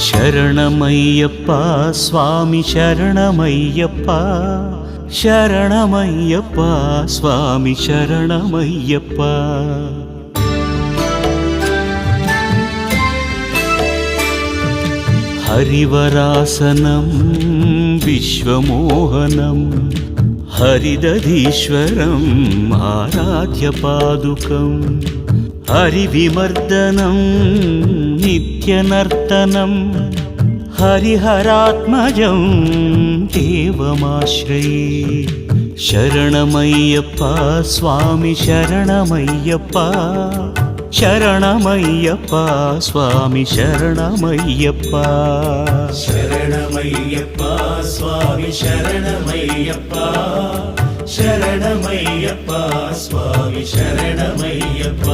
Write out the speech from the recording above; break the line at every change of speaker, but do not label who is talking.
ಶರಣಮಯ್ಯಪ್ಪ ಸ್ವಾಮಿ ಶರಣಮಯ್ಯಪ್ಪ ಶರಣಮಯ್ಯಪ್ಪ ಸ್ವಾಮಿ ಶರಣಮಯ್ಯಪ್ಪ. ಹರಿವರಾಸನಂ ವಿಶ್ವಮೋಹನಂ ಹರಿದಧೀಶ್ವರಂ ಆರಾಧ್ಯ ಪಾದುಕಂ ಹರಿವಿಮರ್ದನಂ ನಿತ್ಯನರ್ತನಂ ಹರಿಹರಾತ್ಮಜಂ ದೇವಮಾಶ್ರಯೇ. ಶರಣಮಯ್ಯಪ್ಪ ಸ್ವಾಮಿ ಶರಣಮಯ್ಯಪ್ಪ ಶರಣಮಯ್ಯಪ್ಪ ಸ್ವಾಮಿ ಶರಣಮಯ್ಯಪ್ಪ.
ಶರಣಮಯ್ಯಪ್ಪ ಸ್ವಾಮಿ ಶರಣಮಯ್ಯಪ್ಪ ಶರಣಮಯ್ಯಪ್ಪ ಸ್ವಾಮಿ ಶರಣಮಯ್ಯಪ್ಪ.